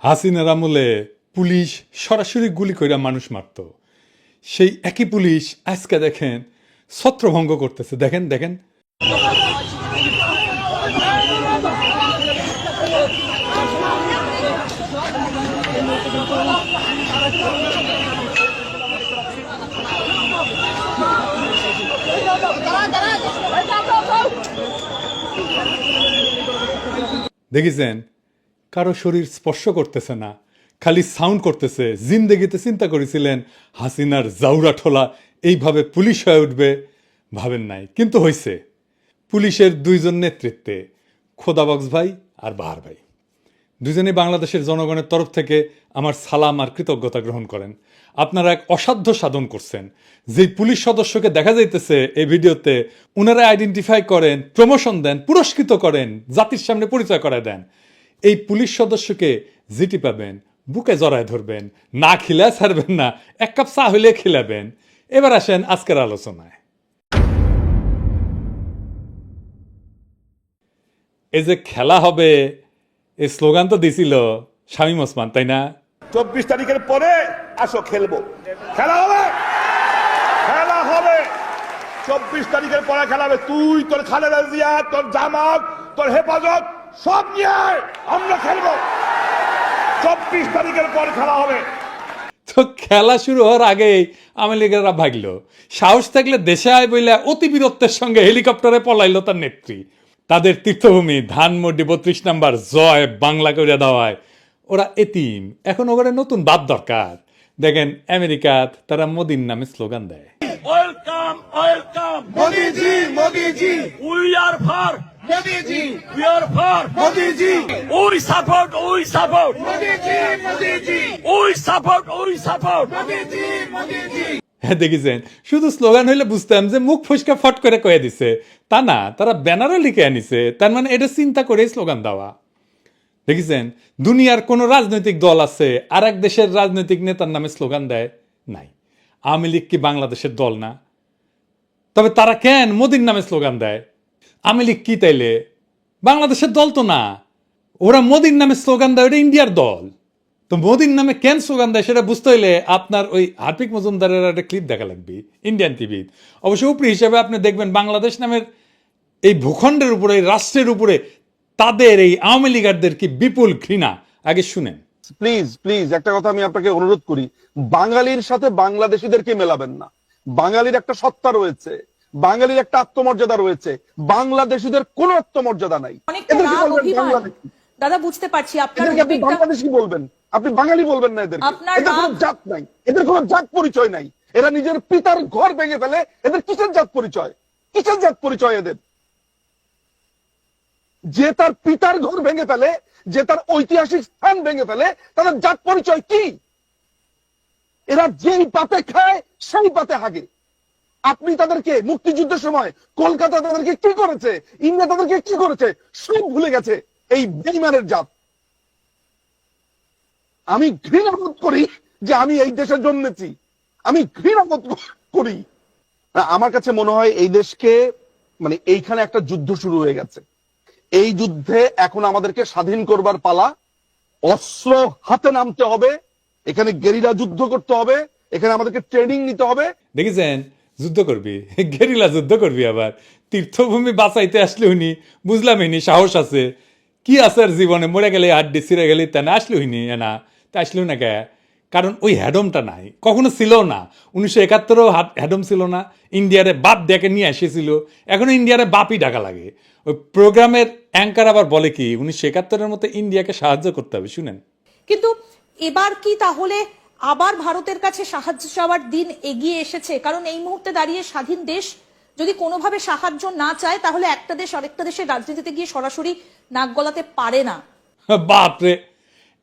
হাসিনার আমলে পুলিশ সরাসরি গুলি কইরা মানুষ মারত, সেই একই পুলিশ আজকে দেখেন ছত্রভঙ্গ করতেছে। দেখেন দেখেন দেখেছেন, কারো শরীর স্পর্শ করতেছে না, খালি সাউন্ড করতেছে। জিন্দেগিতে চিন্তা করেছিলেন হাসিনার জাউরা ঠোলা এইভাবে পুলিশ হয়ে উঠবে? ভাবেন নাই, কিন্তু হয়েছে। পুলিশের দুইজন নেতৃত্বে, খোদাবক্স ভাই আর বাহার ভাই, দুজনেই বাংলাদেশের জনগণের তরফ থেকে আমার সালাম আর কৃতজ্ঞতা গ্রহণ করেন। আপনারা এক অসাধ্য সাধন করছেন। যেই পুলিশ সদস্যকে দেখা যাইতেছে এই ভিডিওতে, ওনারা আইডেন্টিফাই করেন, প্রমোশন দেন, পুরস্কৃত করেন, জাতির সামনে পরিচয় করায় দেন। এই পুলিশ সদস্যকে জিটি পাবেন, বুকে জড়ায় ধরবেন, না খিলা ছাড়বেন না, এক কাপ চা হইলে খিলাবেন। এবার আসেন আজকের আলোচনায়। এই যে খেলা হবে, এই স্লোগান তো দিছিল শামীম ওসমান, তাই না? 24 তারিখের পরে আসো খেলবো, খেলা হবে, খেলা হবে। 24 তারিখের পরে খেলা হবে। তুই, তোর খালেদা জিয়া, তোর জামাত, তোর হেফাজত সব নিয়ে আমরা খেলবো। 24 তারিখের পর খেলা হবে। তো খেলা শুরু হওয়ার আগেই আওয়ামী লীগেরা ভাগলো। সাহস থাকলে দেশে আয় বইলে অতি বীরত্বের সঙ্গে হেলিকপ্টারে পলাইলো তার নেত্রী। তাদের তীর্থভূমি ধানমন্ডি 32 নাম্বার জয় বাংলা করে দেওয়ায় ওরা এতিম। এখন ওখানে নতুন বাপ দরকার। দেখেন আমেরিকাত তারা মোদির নামে স্লোগান দেয়, welcome welcome Modiji Modiji, we are for Modiji, we are for Modiji, we support Modiji Modiji, we support মোদিজি মোদিজি। হ্যাঁ দেখেছেন, শুধু স্লোগান হইলে বুঝতাম যে মুখ ফসকা ফট করে কয়ে দিছে, তা না, তারা ব্যানারও লিখে আনিছে। তার মানে এটা চিন্তা করে স্লোগান দেওয়া। দেখেছেন, দুনিয়ার কোন রাজনৈতিক দল আছে আর এক দেশের রাজনৈতিক নেতার নামে স্লোগান দেয়? নাই। আওয়ামী লীগ কি বাংলাদেশের দল না? তবে তারা কেন মোদির নামে স্লোগান দেয়? আওয়ামী লীগ কি তাইলে বাংলাদেশের দল তো না, ওরা মোদির নামে স্লোগান দেয়, ওটা ইন্ডিয়ার দল। তো মোদির নামে কেন স্লোগান দেয় সেটা বুঝতে হইলে আপনার ওই হার্পিক মজুমদারের একটা ক্লিপ দেখা লাগবে ইন্ডিয়ান টিভি। অবশ্য উপরি হিসাবে আপনি দেখবেন বাংলাদেশ নামের এই ভূখণ্ডের উপরে, এই রাষ্ট্রের উপরে তাদের এই আওয়ামী লীগারদের কি বিপুল ঘৃণা। আগে শুনেন। প্লিজ প্লিজ একটা কথা আমি আপনাকে অনুরোধ করি, বাঙালির সাথে বাংলাদেশিদেরকে মেলাবেন না। বাঙালির একটা সত্তা রয়েছে, বাঙালির একটা আত্মমর্যাদা রয়েছে, বাংলাদেশিদের কোনো আত্মমর্যাদা নাই। এদেরকে বলবেন বাংলাদেশি। দাদা বুঝতে পারছি আপনার আপনি বাংলাদেশি বলবেন, আপনি বাঙালি বলবেন না। এদের কোনো জাত নাই, এদের কোনো জাত পরিচয় নাই। এরা নিজের পিতার ঘর ভেঙে ফেলে, এদের কিসের জাত পরিচয়? কিসের জাত পরিচয় এদের? যে তার পিতার ঘর ভেঙে ফেলে, যে তার ঐতিহাসিক স্থান ভেঙে ফেলে, তাদের জাত পরিচয় কি? এরা যেই পাতে খায় সেই পাতে হাগে। আপনি তাদেরকে মুক্তিযুদ্ধের সময় কলকাতা তাদেরকে কি করেছে, ইন্ডিয়া তাদেরকে কি করেছে সব ভুলে গেছে এই বেঈমানের জাত। আমি ঘৃণা বোধ করি যে আমি এই দেশে জন্মেছি, আমি ঘৃণা বোধ করি। আমার কাছে মনে হয় এই দেশকে, মানে এইখানে একটা যুদ্ধ শুরু হয়ে গেছে। এই যুদ্ধে এখন আমাদেরকে স্বাধীন করবার পালা। অস্ত্র হাতে নামতে হবে, এখানে গেরিলা যুদ্ধ করতে হবে, এখানে আমাদেরকে ট্রেনিং নিতে হবে। দেখেছেন, যুদ্ধ করবি, গেরিলা যুদ্ধ করবি। আবার তীর্থভূমি বাঁচাইতে আসলে উনি বুঝলাম ইনি সাহস আছে কি আছে আর জীবনে, মরে গেলে হাড্ডি ছিঁড়ে গেলে তা না আসলে হইনি না, তা আসলেও না কে? কারণ ওই হ্যাডমটা নাই, কখনো ছিল না। 1971-ও হ্যাডম ছিল না, ইন্ডিয়ারে বাপ ডেকে নিয়ে এসেছিল, এখনো ইন্ডিয়ারে বাপই ডাকা লাগে। ওই প্রোগ্রামের অ্যাঙ্কার আবার বলে কি 1971-এর মতো ইন্ডিয়াকে সাহায্য করতে হবে। শুনেন। কিন্তু এবার কি তাহলে আবার ভারতের কাছে সাহায্য চাওয়ার দিন এগিয়ে এসেছে? কারণ এই মুহূর্তে দাঁড়িয়ে স্বাধীন দেশ যদি কোনোভাবে সাহায্য না চায়, তাহলে একটা দেশ আরেকটা দেশের রাজনীতিতে গিয়ে সরাসরি নাক গলাতে পারে না। বাপরে,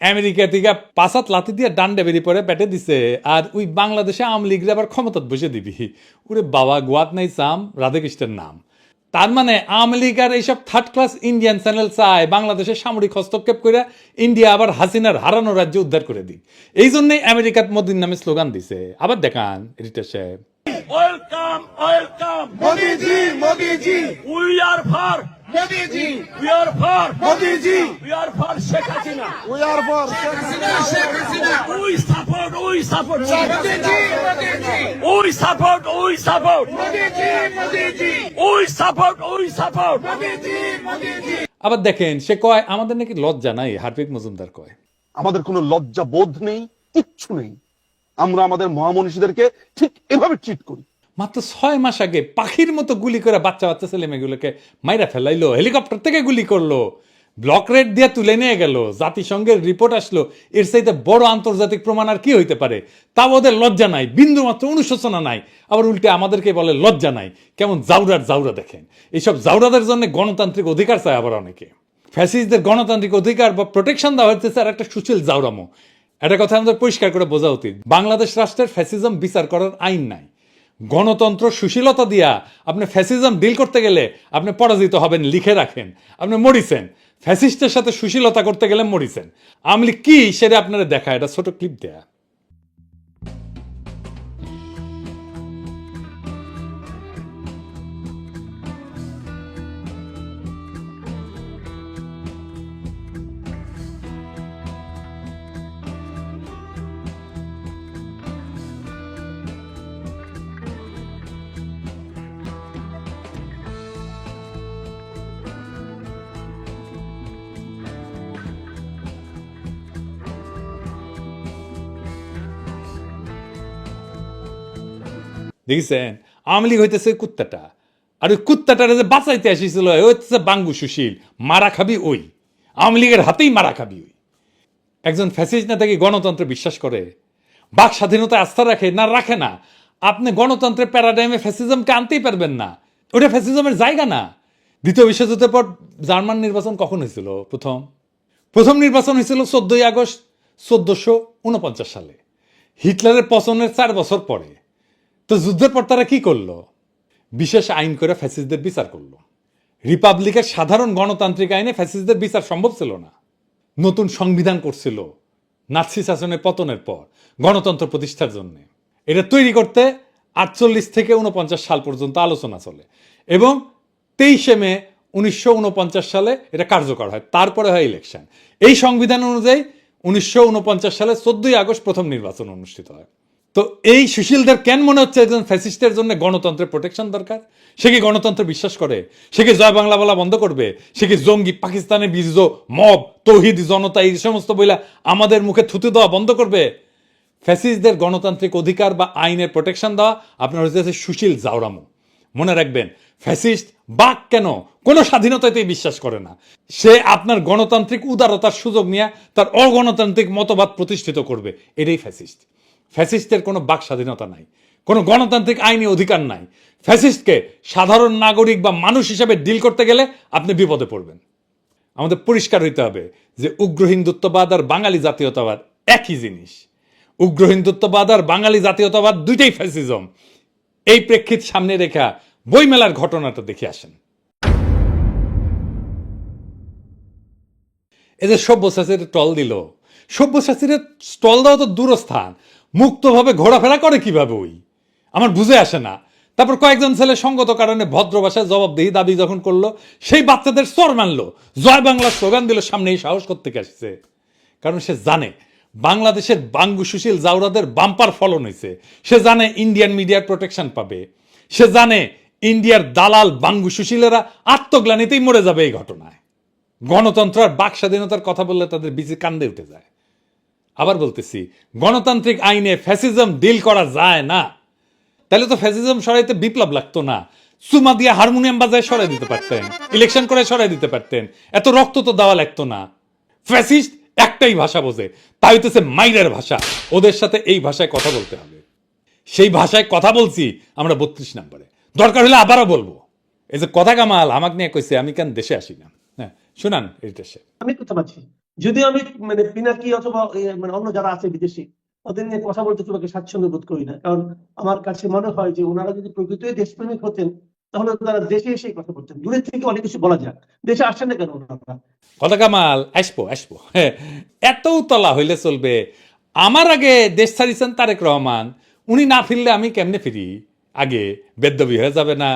আমেরিকা থেকে 5 লাথি দিয়ে ডান্ডে বেরিয়ে পরে পেটে দিছে, আর ওই বাংলাদেশে আওয়ামী লীগরা আবার ক্ষমতা বসে দিবি। ওরে বাবা, গোয়াত নাই চাম, রাধাকৃষ্ণের নাম। তার মানে আওয়ামী লীগ আর এইসব থার্ড ক্লাস ইন্ডিয়ান চ্যানেল চায় বাংলাদেশের সামরিক হস্তক্ষেপ করে ইন্ডিয়া আবার হাসিনার হারানো রাজ্য উদ্ধার করে দিক। এই জন্যই আমেরিকাত মোদির নামে স্লোগান দিছে। আবার দেখান রিটা সাহেব, welcome welcome Modiji Modiji, we are for Modi ji. We are for Modi ji. We are for Sheikh Hasina. We are for We support. Modi ji. We support. We support. Modi ji. We support. Modi ji. আবার দেখেন সে কয় আমাদের নাকি লজ্জা নাই, Harpic Majumdar কয়। আমাদের কোনো লজ্জা বোধ নেই, কিচ্ছু নেই। আমরা আমাদের মহামনীষীদেরকে ঠিক এভাবে ট্রিট করি। মাত্র 6 মাস আগে পাখির মতো গুলি করে বাচ্চা বাচ্চা ছেলে মেয়েগুলোকে মাইরা ফেলাইলো, হেলিকপ্টার থেকে গুলি করলো, ব্লক রেড দিয়ে তুলে নিয়ে গেল, জাতিসংঘের রিপোর্ট আসলো। এর চাইতে বড় আন্তর্জাতিক প্রমাণ আর কি হইতে পারে? তাও ওদের লজ্জা নাই, বিন্দু মাত্র অনুশোচনা নাই। আবার উল্টে আমাদেরকে বলে লজ্জা নাই। কেমন জাউরা দেখেন। এইসব জাউরাদের জন্য গণতান্ত্রিক অধিকার চায় আবার অনেকে। ফ্যাসিস্টদের গণতান্ত্রিক অধিকার বা প্রোটেকশন দেওয়া হচ্ছে আর একটা সুশীল জাউরামো। একটা কথা আমাদের পরিষ্কার করে বোঝা উচিত, বাংলাদেশ রাষ্ট্রের ফ্যাসিজম বিচার করার আইন নাই। গণতন্ত্র সুশীলতা দিয়া আপনি ফ্যাসিজম ডিল করতে গেলে আপনি পরাজিত হবেন, লিখে রাখেন। আপনি মরিছেন ফ্যাসিস্টের সাথে সুশীলতা করতে গেলে মরিছেন। আমলি কি সেটা আপনারা দেখা, এটা ছোট ক্লিপ দেয়া। দেখছেন আওয়ামী লীগ হইতেছে কুত্তাটা, আর ওই কুত্তাটারে যে বাঁচাইতে আসিছিল ওই হচ্ছে বাঙ্গু সুশীল। মারা খাবি ওই, আওয়ামী লীগের হাতেই মারা খাবি ওই। একজন ফ্যাসিস্ট নেতা কি গণতন্ত্রে বিশ্বাস করে? বাক স্বাধীনতায় আস্থা রাখে না রাখে না? আপনি গণতন্ত্রের প্যারাডাইমে ফ্যাসিজমকে আনতেই পারবেন না, ওটা ফ্যাসিজমের জায়গা না। দ্বিতীয় বিশ্বযুদ্ধের পর জার্মান নির্বাচন কখন হয়েছিল? প্রথম নির্বাচন হয়েছিল 14 আগস্ট 1449 সালে, হিটলারের পতনের 4 বছর পরে। তো যুদ্ধের পর তারা কি করলো? বিশেষ আইন করে ফ্যাসিস্টদের বিচার করলো। রিপাবলিকের সাধারণ গণতান্ত্রিক আইনে ফ্যাসিস্টদের বিচার সম্ভব ছিল না। নতুন সংবিধান করছিল নাৎসি শাসনের পতনের পর গণতন্ত্র প্রতিষ্ঠার জন্য। এটা তৈরি করতে 48 থেকে 49 সাল পর্যন্ত আলোচনা চলে এবং 23 মে 1949 সালে এটা কার্যকর হয়। তারপরে হয় ইলেকশন। এই সংবিধান অনুযায়ী 1949 সালে 14 আগস্ট প্রথম নির্বাচন অনুষ্ঠিত হয়। তো এই সুশীলদের কেন মনে হচ্ছে একজন ফ্যাসিস্টের জন্য গণতন্ত্রের প্রোটেকশন দরকার? সে কি গণতন্ত্র বিশ্বাস করে? সে কি জয় বাংলা বলা বন্ধ করবে? সে কি জঙ্গি, পাকিস্তানের বীর্য, মব, তৌহিদ, জনতা এই সমস্ত বইলা আমাদের মুখে থুতু দেওয়া বন্ধ করবে? ফ্যাসিস্টদের গণতান্ত্রিক অধিকার বা আইনের প্রোটেকশন দেওয়া আপনার হচ্ছে সুশীল জাউরামো। মনে রাখবেন, ফ্যাসিস্ট বাক কেন কোনো স্বাধীনতাতেই বিশ্বাস করে না। সে আপনার গণতান্ত্রিক উদারতার সুযোগ নিয়ে তার অগণতান্ত্রিক মতবাদ প্রতিষ্ঠিত করবে। এটাই ফ্যাসিস্ট। ফ্যাসিস্টের কোনো বাক স্বাধীনতা নাই, কোনো গণতান্ত্রিক আইনি অধিকার নাই। ফ্যাসিস্টকে সাধারণ নাগরিক বা মানুষ হিসাবে ডিল করতে গেলে আপনি বিপদে পড়বেন। আমাদের পরিষ্কার হইতে হবে যে উগ্র হিন্দুত্ববাদ আর বাঙালি জাতীয়তাবাদ একই জিনিস। উগ্র হিন্দুত্ববাদ আর বাঙালি জাতীয়তাবাদ দুইটাই ফ্যাসিজম। এই প্রেক্ষিত সামনে রেখা বইমেলার ঘটনাটা দেখে আসেন। এই যে সব্যসাচীর টল দিল, সব্যসাচীর স্টল দেওয়া তো দূরস্থান, মুক্তভাবে ঘোরাফেরা করে কিভাবে ওই আমার বুঝে আসে না। তারপর কয়েকজন ছেলে সঙ্গত কারণে ভদ্র ভাষায় জবাবদিহি দাবি যখন করলো, সেই বাচ্চাদের চর মানলো, জয় বাংলা স্লোগান দিল, সামনে এই সাহস করতে আসছে। কারণ সে জানে বাংলাদেশের বাঙ্গু সুশীল জাউরাদের বাম্পার ফলন হয়েছে। সে জানে ইন্ডিয়ান মিডিয়ার প্রোটেকশন পাবে। সে জানে ইন্ডিয়ার দালাল বাঙ্গু সুশীলেরা আত্মগ্লানিতেই মরে যাবে এই ঘটনায়। গণতন্ত্র আর বাক স্বাধীনতার কথা বললে তাদের বিচি কান্দে উঠে যায়। আবার বলতেছি, গণতান্ত্রিক আইনে ফ্যাসিজম ডিল করা যায় না। তাহলে তো ফ্যাসিজম সরাইতে বিপ্লব লাগতো না। চুমা দিয়ে হারমোনিয়াম বাজায় সরাই দিতে পারতেন, ইলেকশন করে সরাই দিতে পারতেন, এত রক্ত তো দেওয়া লাগতো না। ফ্যাসিস্ট একটাই ভাষা বোঝে, তাই হইতেছে মাইরের ভাষা। ওদের সাথে এই ভাষায় কথা বলতে হবে। সেই ভাষায় কথা বলছি আমরা 32 নম্বরে, দরকার হলে আবারও বলবো। এই যে কথা কামাল আমাকে নিয়ে কইছে আমি কেন দেশে আসি না। হ্যাঁ শুনান এই দেশে আমি কথা পাচ্ছি, যদিও আমি মানে পিনাকি অথবা মানে অন্য যারা আছে বিদেশি ওদের নিয়ে কথা বলতে খুব একটা স্বাচ্ছন্দ্য বোধ করি না। কারণ আমার কাছে মনে হয় যে ওনারা যদি প্রকৃতই দেশপ্রেমিক হতেন তাহলে তারা দেশে এসেই কথা বলতেন। দূরের থেকে অনেক কিছু বলা যাক, দেশে আসছেন না কেন ওনারা? কথা কামাল আসবো হ্যাঁ, এত তলা হইলে চলবে? আমার আগে দেশ ছাড়িছেন তারেক রহমান, উনি না ফিরলে আমি কেমনে ফিরি? আগে বেদ্যবি হয়ে যাবে না?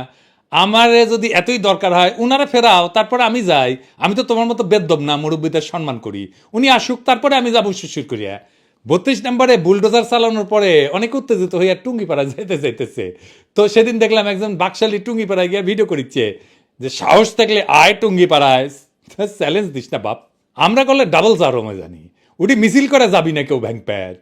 আমারে যদি এতই দরকার হয় উনারা ফেরাও, তারপরে আমি যাই। আমি তো তোমার মতো বেদ্যব না, মুরব্বীদের সম্মান করি। উনি আসুক, তারপরে আমি যাবো শিরশির করিয়া। 32 নম্বরে বুলডোজার চালানোর পরে অনেক উত্তেজিত হইয়া টুঙ্গিপাড়া যাইতেছে। তো সেদিন দেখলাম একজন বাকশালী টুঙ্গিপাড়ায় গিয়া ভিডিও করিচ্ছে যে সাহস থাকলে আয় টুঙ্গিপাড়ায়, চ্যালেঞ্জ দিস না বাপ। আমরা করলে ডাবল জারমে জানি, উঠি মিছিল করে যাবি না কেউ ভ্যাং প্যার।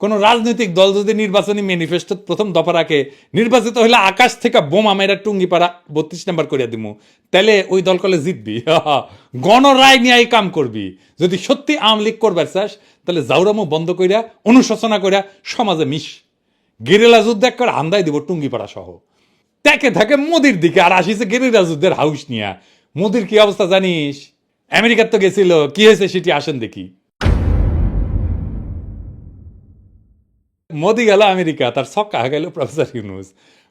কোন রাজনৈতিক দল যদি নির্বাচনী ম্যানিফেস্টো প্রথম দফা রাখে নির্বাচিত হলে আকাশ থেকে বোমা মেরা টুঙ্গিপাড়া 32 নম্বর করিয়া দিমু, তাহলে ওই দল কলে জিতবি। গণরায় নিয়ে কাম করবি। যদি সত্যি আওয়ামী লীগ করবার চাস তাহলে জাউরামো বন্ধ কইরা অনুশোচনা কইরা সমাজে মিশ। গেরিলা যুদ্ধ এক করে হামদাই দিব টুঙ্গিপাড়া সহ। দেখে থাকে মোদির দিকে আর আসিছে গেরিলা যুদ্ধের হাউস নিয়া। মোদির কি অবস্থা জানিস? আমেরিকার তো গেছিল, কি হয়েছে সেটি আসেন দেখি। মোদি গেল আমেরিকা, তার ছক্কা গেল প্রফেসর ইউনূস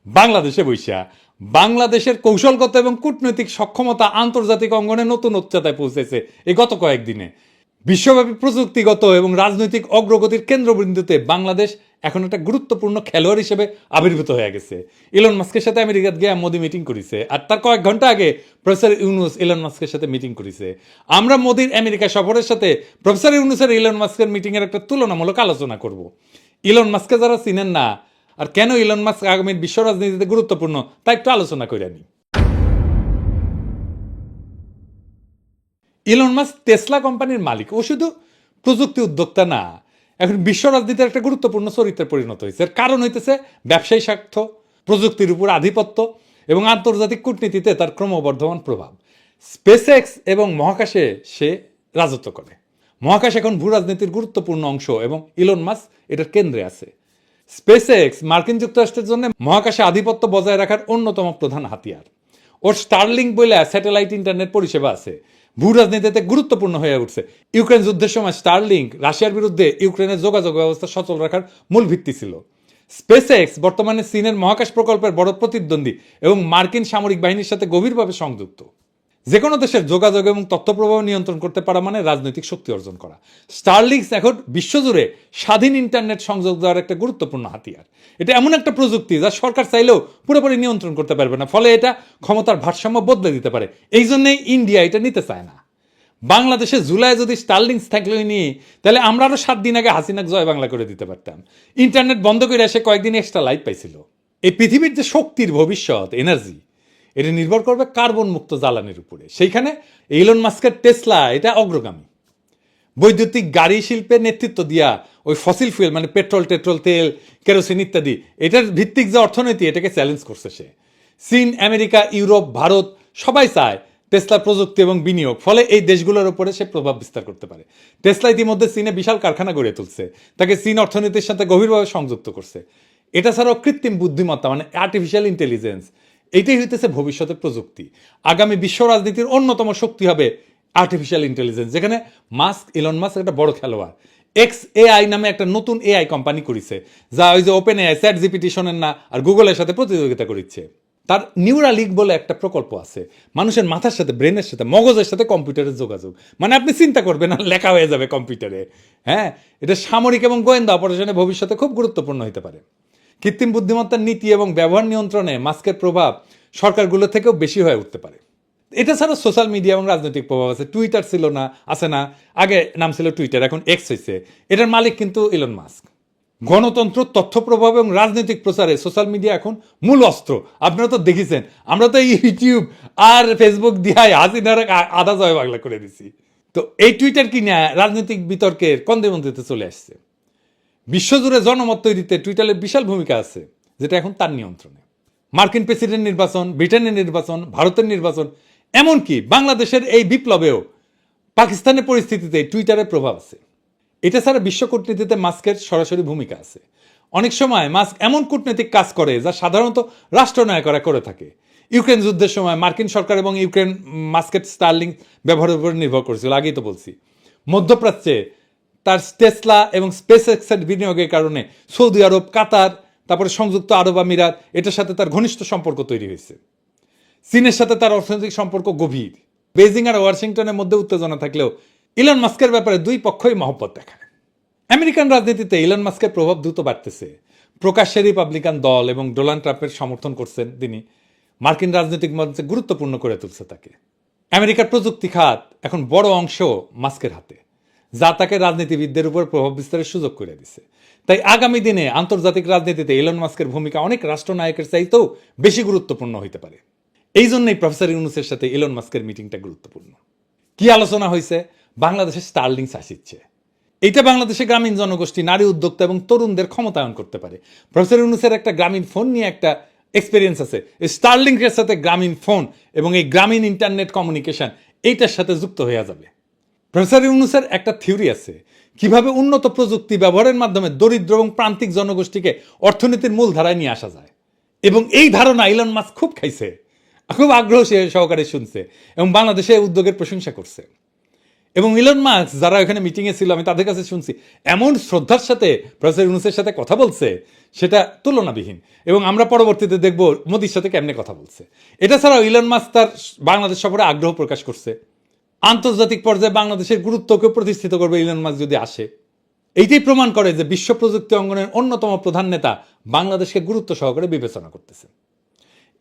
বাংলাদেশে বৈশা। বাংলাদেশের কৌশলগত এবং কূটনৈতিক সক্ষমতা আন্তর্জাতিক অঙ্গনে নতুন উচ্চতায় পৌঁছেছে এই গত কয়েকদিনে। বিশ্বব্যাপী প্রযুক্তিগত এবং রাজনৈতিক অগ্রগতির কেন্দ্রবিন্দুতে বাংলাদেশ এখন একটা গুরুত্বপূর্ণ খেলোয়াড় হিসেবে আবির্ভূত হয়ে গেছে। ইলন মাস্কের সাথে আমেরিকাত গিয়ে মোদি মিটিং করেছে, আর তার কয়েক ঘন্টা আগে প্রফেসর ইউনূস ইলন মাস্কের সাথে মিটিং করেছে। আমরা মোদির আমেরিকা সফরের সাথে প্রফেসর ইউনূসের ইলন মাস্কের মিটিং এর একটা তুলনামূলক আলোচনা করব। ইলন মাস্ককে যারা চিনেন না, আর কেন ইলন মাস্ক আগামীর বিশ্ব রাজনীতিতে গুরুত্বপূর্ণ তা একটু আলোচনা করে নি। ইলন মাস্ক টেসলা কোম্পানির মালিক। ও শুধু প্রযুক্তি উদ্যোক্তা না, এখন বিশ্ব রাজনীতির একটা গুরুত্বপূর্ণ চরিত্রে পরিণত হয়েছে। এর কারণ হইতেছে ব্যবসায়ী স্বার্থ, প্রযুক্তির উপর আধিপত্য এবং আন্তর্জাতিক কূটনীতিতে তার ক্রমবর্ধমান প্রভাব। স্পেসএক্স এবং মহাকাশে সে রাজত্ব করে। মহাকাশ এখন ভূ রাজনীতির গুরুত্বপূর্ণ অংশ এবং ইলন মাস্ক এটার কেন্দ্রে আছে। স্পেসএক্স মার্কিন যুক্তরাষ্ট্রের জন্য মহাকাশে আধিপত্য বজায় রাখার অন্যতম প্রধান হাতিয়ার। ওর স্টারলিংক বলে স্যাটেলাইট ইন্টারনেট পরিষেবা আছে, ভূ রাজনীতিতে গুরুত্বপূর্ণ হয়ে উঠছে। ইউক্রেন যুদ্ধের সময় স্টারলিংক রাশিয়ার বিরুদ্ধে ইউক্রেনের যোগাযোগ ব্যবস্থা সচল রাখার মূল ভিত্তি ছিল। স্পেসএক্স বর্তমানে চীনের মহাকাশ প্রকল্পের বড় প্রতিদ্বন্দ্বী এবং মার্কিন সামরিক বাহিনীর সাথে গভীরভাবে সংযুক্ত। যে কোনো দেশের যোগাযোগ এবং তথ্য প্রবাহ নিয়ন্ত্রণ করতে পারা মানে রাজনৈতিক শক্তি অর্জন করা। স্টারলিংকস এখন বিশ্বজুড়ে স্বাধীন ইন্টারনেট সংযোগ দেওয়ার একটা গুরুত্বপূর্ণ হাতিয়ার। এটা এমন একটা প্রযুক্তি যা সরকার চাইলেও পুরোপুরি নিয়ন্ত্রণ করতে পারবে না, ফলে এটা ক্ষমতার ভারসাম্য বদলে দিতে পারে। এই জন্যই ইন্ডিয়া এটা নিতে চায় না। বাংলাদেশে জুলাই যদি স্টারলিংকস থাকলে নিয়ে, তাহলে আমরা আরো 7 দিন আগে হাসিনাকে জয় বাংলা করে দিতে পারতাম। ইন্টারনেট বন্ধ করে এসে কয়েকদিন এক্সট্রা লাইট পাইছিল। এই পৃথিবীর যে শক্তির ভবিষ্যৎ, এনার্জি, এটা নির্ভর করবে কার্বন মুক্ত জ্বালানির উপরে। সেইখানে ইলন মাস্কের টেসলা এটা অগ্রগামী। বৈদ্যুতিক গাড়ি শিল্পে নেতৃত্ব দিয়া ওই ফসিল ফুয়েল মানে পেট্রোল, তেল, কেরোসিন ইত্যাদি এটার ভিত্তিক যে অর্থনীতি, এটাকে চ্যালেঞ্জ করছে সে। চীন, আমেরিকা, ইউরোপ, ভারত সবাই চায় টেসলার প্রযুক্তি এবং বিনিয়োগ, ফলে এই দেশগুলোর উপরে সে প্রভাব বিস্তার করতে পারে। টেসলা ইতিমধ্যে চীনে বিশাল কারখানা গড়ে তুলছে, তাকে চীন অর্থনীতির সাথে গভীরভাবে সংযুক্ত করছে। এটা ছাড়াও কৃত্রিম বুদ্ধিমত্তা মানে আর্টিফিশিয়াল ইন্টেলিজেন্স, এইটাই হইতেছে ভবিষ্যতের প্রযুক্তি। আগামী বিশ্ব রাজনীতির অন্যতম শক্তি হবে আর্টিফিশিয়াল ইন্টেলিজেন্স, যেখানে ইলন মাস্ক একটা বড় খেলোয়াড়। XAI নামে একটা নতুন এআই কোম্পানি করেছে, যা ওই যে ওপেন এআই, চ্যাট জিপিটি শোনেন না, আর গুগলের সাথে প্রতিযোগিতা করছে। তার নিউরালিঙ্ক বলে একটা প্রকল্প আছে, মানুষের মাথার সাথে, ব্রেনের সাথে, মগজের সাথে কম্পিউটারের যোগাযোগ। মানে আপনি চিন্তা করবেন না, লেখা হয়ে যাবে কম্পিউটারে। হ্যাঁ, এটা সামরিক এবং গোয়েন্দা অপারেশনে ভবিষ্যতে খুব গুরুত্বপূর্ণ হতে পারে। কৃত্রিম বুদ্ধিমত্তার নীতি এবং ব্যবহার নিয়ন্ত্রণে মাস্কের প্রভাব সরকারগুলো থেকেও বেশি হয়ে উঠতে পারে। এটা ছাড়া সোশ্যাল মিডিয়া এবং রাজনৈতিক প্রভাব আছে। টুইটার ছিল না, আছে না, আগে নাম ছিল টুইটার, এখন এক্স হয়েছে। এটার মালিক কিন্তু ইলন মাস্ক। গণতন্ত্র, তথ্য প্রভাব এবং রাজনৈতিক প্রচারে সোশ্যাল মিডিয়া এখন মূল অস্ত্র। আপনারা তো দেখেছেন, আমরা তো ইউটিউব আর ফেসবুক দিয়ে হাসিনার আধা জয় বাংলা করে দিছি। তো এই টুইটার কিনা রাজনৈতিক বিতর্কের কন্দেমন্ত্রীতে চলে আসছে। বিশ্বজুড়ে জনমত তৈরিতে টুইটারের বিশাল ভূমিকা আছে, যেটা এখন তার নিয়ন্ত্রণে। মার্কিন প্রেসিডেন্ট নির্বাচন, ব্রিটেনের নির্বাচন, ভারতের নির্বাচন, এমনকি বাংলাদেশের এই বিপ্লবেও পাকিস্তানের পরিস্থিতিতে টুইটারের প্রভাব আছে। এটা ছাড়া বিশ্ব কূটনীতিতে মাস্কের সরাসরি ভূমিকা আছে। অনেক সময় মাস্ক এমন কূটনৈতিক কাজ করে যা সাধারণত রাষ্ট্রনায়করা করে থাকে। ইউক্রেন যুদ্ধের সময় মার্কিন সরকার এবং ইউক্রেন মাস্কের স্টারলিংক ব্যবহারের উপর নির্ভর করেছিল, আগেই তো বলছি। মধ্যপ্রাচ্যে তার টেসলা এবং স্পেসএক্সের বিনিয়োগের কারণে সৌদি আরব, কাতার, তারপরে সংযুক্ত আরব আমিরাত, এটার সাথে তার ঘনিষ্ঠ সম্পর্ক তৈরি হয়েছে। চীনের সাথে তার অর্থনৈতিক সম্পর্ক গভীর। বেজিং আর ওয়াশিংটনের মধ্যে উত্তেজনা থাকলেও ইলন মাস্কের ব্যাপারে দুই পক্ষই মহব্বত দেখায়। আমেরিকান রাজনীতিতে ইলন মাস্কের প্রভাব দ্রুত বাড়তেছে। প্রকাশ্যে রিপাবলিকান দল এবং ডোনাল্ড ট্রাম্পের সমর্থন করছেন তিনি। মার্কিন রাজনৈতিক মঞ্চে গুরুত্বপূর্ণ করে তুলছে তাকে। আমেরিকার প্রযুক্তি খাত এখন বড় অংশ মাস্কের হাতে, যা তাকে রাজনীতিবিদদের উপর প্রভাব বিস্তারের সুযোগ করে দিছে। তাই আগামী দিনে আন্তর্জাতিক রাজনীতিতে ইলন মাস্কের ভূমিকা অনেক রাষ্ট্রনায়কের চাইতেও বেশি গুরুত্বপূর্ণ হইতে পারে। এই জন্যই প্রফেসর ইউনূসের সাথে ইলন মাস্কের মিটিংটা গুরুত্বপূর্ণ। কি আলোচনা হয়েছে? বাংলাদেশে স্টারলিংক আসিচ্ছে। এইটা বাংলাদেশে গ্রামীণ জনগোষ্ঠী, নারী উদ্যোক্তা এবং তরুণদের ক্ষমতায়ন করতে পারে। প্রফেসর ইউনূসের একটা গ্রামীণ ফোন নিয়ে একটা এক্সপিরিয়েন্স আছে। স্টারলিংকের সাথে গ্রামীণ ফোন এবং এই গ্রামীণ ইন্টারনেট কমিউনিকেশন এইটার সাথে যুক্ত হয়ে যাবে। প্রফেসর ইউনূসের একটা থিওরি আছে কিভাবে উন্নত প্রযুক্তি ব্যবহারের মাধ্যমে দরিদ্র এবং প্রান্তিক জনগোষ্ঠীকে অর্থনীতির মূল ধারায় নিয়ে আসা যায়। এবং এই ধারণা ইলন মাস্ক খুব খাইছে, খুব আগ্রহ সহকারে শুনছে এবং বাংলাদেশে উদ্যোগের প্রশংসা করছে। এবং ইলন মাস্ক যারা এখানে মিটিংয়ে ছিল, আমি তাদের কাছে শুনছি এমন শ্রদ্ধার সাথে প্রফেসর ইউনূসের সাথে কথা বলছে, সেটা তুলনাবিহীন। এবং আমরা পরবর্তীতে দেখব মোদির সাথে কেমনে কথা বলছে। এটা ছাড়াও ইলন মাস্ক তার বাংলাদেশ সফরে আগ্রহ প্রকাশ করছে। আন্তর্জাতিক পর্যায়ে বাংলাদেশের গুরুত্বকে প্রতিষ্ঠিত করবে ইলন মাস্ক যদি আসে। এইটাই প্রমাণ করে যে বিশ্ব প্রযুক্তি অঙ্গনের অন্যতম প্রধান নেতা বাংলাদেশকে গুরুত্ব সহকারে বিবেচনা করতেছে।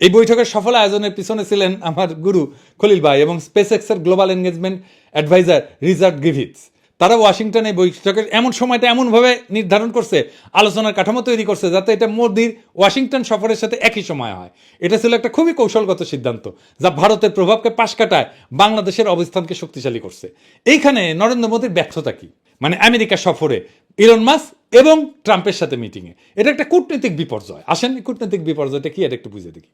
এই বৈঠকের সফল আয়োজনের পিছনে ছিলেন আমার গুরু খলিল ভাই এবং স্পেসএক্সের global engagement adviser Richard Griffiths. তারা ওয়াশিংটনে বৈঠকের এমন সময়টা এমনভাবে নির্ধারণ করছে, আলোচনার কাঠামো তৈরি করছে, যাতে এটা মোদির ওয়াশিংটন সফরের সাথে একই সময় হয়। এটা ছিল একটা খুবই কৌশলগত সিদ্ধান্ত, যা ভারতের প্রভাবকে পাশ কাটায় বাংলাদেশের অবস্থানকে শক্তিশালী করছে। এইখানে নরেন্দ্র মোদীর ব্যর্থতা কি? মানে আমেরিকা সফরে ইলন মাস্ক এবং ট্রাম্পের সাথে মিটিংয়ে এটা একটা কূটনৈতিক বিপর্যয়। আসেন, কূটনৈতিক বিপর্যয়টা কি এটা একটু বুঝে দেখি।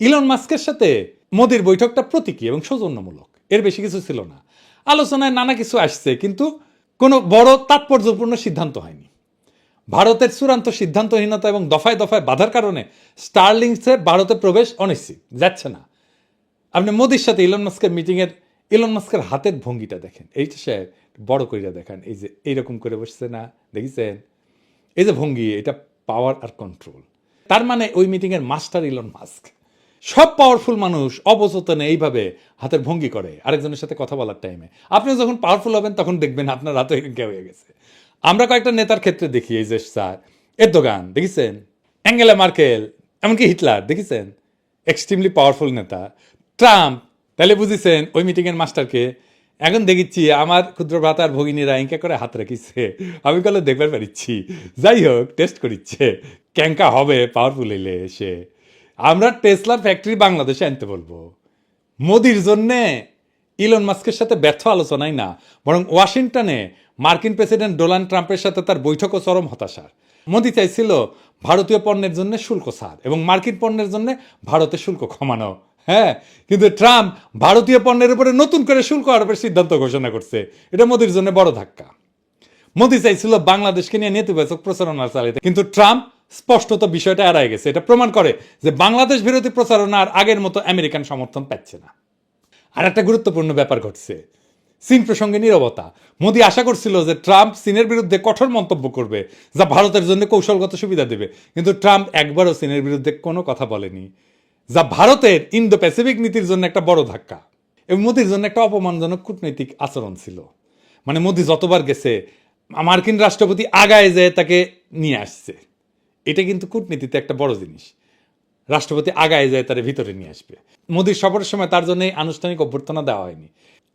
ইলন মাস্কের সাথে মোদির বৈঠকটা প্রতীকী এবং সৌজন্যমূলক, এর বেশি কিছু ছিল না। আলোচনায় নানা কিছু আসছে, কিন্তু কোনো বড় তাৎপর্যপূর্ণ সিদ্ধান্ত হয়নি। ভারতের চূড়ান্ত সিদ্ধান্তহীনতা এবং দফায় দফায় বাধার কারণে স্টারলিংকের ভারতে প্রবেশ অনিশ্চিত, যাচ্ছে না। আপনি মোদির সাথে ইলন মাস্কের মিটিংয়ের ইলন মাস্কের হাতের ভঙ্গিটা দেখেন, এইটা সে বড় কইরা দেখেন, এই যে এইরকম করে বসছে না, দেখেছেন? এই যে ভঙ্গি, এটা পাওয়ার আর কন্ট্রোল। তার মানে ওই মিটিংয়ের মাস্টার ইলন মাস্ক। সব পাওয়ারফুল মানুষ অবচেতনে এইভাবে হাতের ভঙ্গি করে আরেকজনের সাথে কথা বলার টাইমে। আপনিও যখন পাওয়ারফুল হবেন তখন দেখবেন আপনার হাতে হয়ে গেছে। আমরা কয়েকটা নেতার ক্ষেত্রে দেখি, এই যে স্যার এরদোগান দেখেছেন, অ্যাঙ্গেলা মার্কেল, এমনকি হিটলার দেখেছেন, এক্সট্রিমলি পাওয়ারফুল নেতা। ট্রাম্প, তাহলে বুঝেছেন ওই মিটিংয়ের মাস্টারকে। এখন দেখিচ্ছি আমার ক্ষুদ্র ভ্রাতার ভগিনীরা ইঙ্কা করে হাত রাখিছে, আমি কলে দেখবার পারিচ্ছি। যাই হোক, টেস্ট করিচ্ছে ক্যাঙ্কা হবে পাওয়ারফুল এলে এসে। আমরা টেসলার ফ্যাক্টরি বাংলাদেশে আনতে বলবো। মোদির জন্যে ইলন মাস্কের সাথে ব্যর্থ আলোচনাই না, বরং ওয়াশিংটনে মার্কিন প্রেসিডেন্ট ডোনাল্ড ট্রাম্পের সাথে তার বৈঠকও চরম হতাশার। মোদি চাইছিল ভারতীয় পণ্যের জন্য শুল্ক ছাড় এবং মার্কিন পণ্যের জন্য ভারতের শুল্ক কমানো। হ্যাঁ, কিন্তু ট্রাম্প ভারতীয় পণ্যের উপরে নতুন করে শুল্ক আরোপের সিদ্ধান্ত ঘোষণা করছে। এটা মোদির জন্য বড় ধাক্কা। মোদি চাইছিল বাংলাদেশকে নিয়ে নেতিবাচক প্রচারণা চালাতে, কিন্তু ট্রাম্প স্পষ্টত বিষয়টা এড়ায় গেছে। এটা প্রমাণ করে যে বাংলাদেশ বিরোধী প্রচারণা আর আগের মতো আমেরিকান সমর্থন পাচ্ছে না। আর একটা গুরুত্বপূর্ণ ব্যাপার ঘটছে, চীন প্রসঙ্গে নীরবতা। মোদি আশা করছিল যে ট্রাম্প চীনের বিরুদ্ধে কঠোর মন্তব্য করবে, যা ভারতের জন্য কৌশলগত সুবিধা দেবে, কিন্তু ট্রাম্প একবারও চীনের বিরুদ্ধে কোনো কথা বলেনি, যা ভারতের ইন্দো প্যাসিফিক নীতির জন্য একটা বড় ধাক্কা এবং মোদির জন্য একটা অপমানজনক কূটনৈতিক আচরণ ছিল। মানে মোদি যতবার গেছে মার্কিন রাষ্ট্রপতি আগায় যায় তাকে নিয়ে আসছে। এটা কিন্তু কূটনীতিতে একটা বড় জিনিস, রাষ্ট্রপতি আগায় যায় তার ভিতরে নিয়ে আসবে। মোদির সফরের সময় তার জন্য আনুষ্ঠানিক অভ্যর্থনা দেওয়া হয়নি,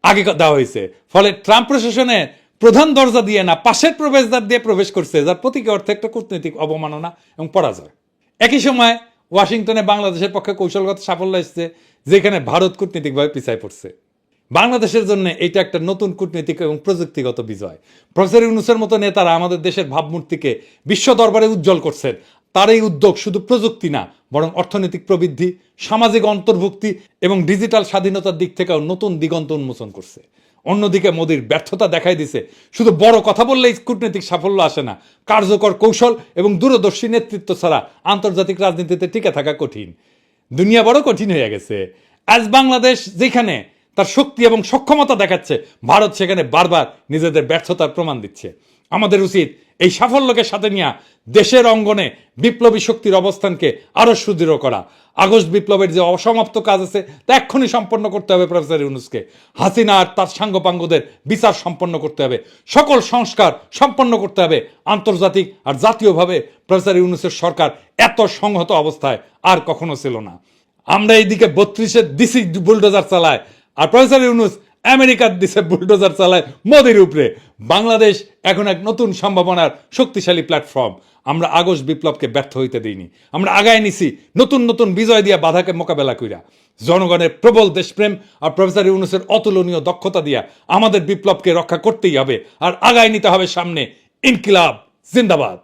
আগে দেওয়া হয়েছে। ফলে ট্রাম্প প্রশাসনে প্রধান দরজা দিয়ে না, পাশের প্রবেশদ্বার দিয়ে প্রবেশ করছে, যার প্রতীকী অর্থে একটা কূটনৈতিক অবমাননা এবং পরাজয়। একই সময় ওয়াশিংটনে বাংলাদেশের পক্ষে কৌশলগত সাফল্য এসছে, যেখানে ভারত কূটনীতিকভাবে পিছায় পড়ছে। বাংলাদেশের জন্য এটা একটা নতুন কূটনৈতিক এবং প্রযুক্তিগত বিজয়। প্রফেসর ইউনূসের মতো নেতারা আমাদের দেশের ভাবমূর্তিকে বিশ্ব দরবারে উজ্জ্বল করছেন। তার এই উদ্যোগ শুধু প্রযুক্তি না, বরং অর্থনৈতিক প্রবৃদ্ধি, সামাজিক অন্তর্ভুক্তি এবং ডিজিটাল স্বাধীনতার দিক থেকেও নতুন দিগন্ত উন্মোচন করছে। অন্যদিকে মোদির ব্যর্থতা দেখাই দিছে শুধু বড় কথা বললেই কূটনৈতিক সাফল্য আসে না, কার্যকর কৌশল এবং দূরদর্শী নেতৃত্ব ছাড়া আন্তর্জাতিক রাজনীতিতে টিকে থাকা কঠিন। দুনিয়া বড় কঠিন হয়ে গেছে। আজ বাংলাদেশ যেখানে তার শক্তি এবং সক্ষমতা দেখাচ্ছে, ভারত সেখানে বারবার নিজেদের ব্যর্থতার প্রমাণ দিচ্ছে। আমাদের উচিত এই সাফল্যকে সাথে নিয়ে দেশের অঙ্গনে বিপ্লবী শক্তির অবস্থানকে আরো সুদৃঢ় করা। আগস্ট বিপ্লবের যে অসমাপ্ত কাজ আছে তা এক্ষুনি সম্পন্ন করতে হবে প্রফেসর ইউনূসকে। হাসিনা আর তার সাঙ্গপাঙ্গদের বিচার সম্পন্ন করতে হবে, সকল সংস্কার সম্পন্ন করতে হবে। আন্তর্জাতিক আর জাতীয়ভাবে প্রফেসর ইউনূসের সরকার এত সংহত অবস্থায় আর কখনো ছিল না। আমরা এইদিকে 32-এর দিছি বুলডোজার চালায়, আর প্রফেসর ইউনূস আমেরিকার দিছে বুলডোজার চালায় মোদির উপরে। বাংলাদেশ এখন এক নতুন সম্ভাবনার শক্তিশালী প্ল্যাটফর্ম। আমরা আগস্ট বিপ্লবকে ব্যর্থ হইতে দিইনি, আমরা আগায় নিছি নতুন নতুন বিজয় দিয়া বাধাকে মোকাবেলা কইরা। জনগণের প্রবল দেশপ্রেম আর প্রফেসর ইউনূসের অতুলনীয় দক্ষতা দিয়া আমাদের বিপ্লবকে রক্ষা করতেই হবে, আর আগায় নিতে হবে সামনে। ইনকিলাব জিন্দাবাদ।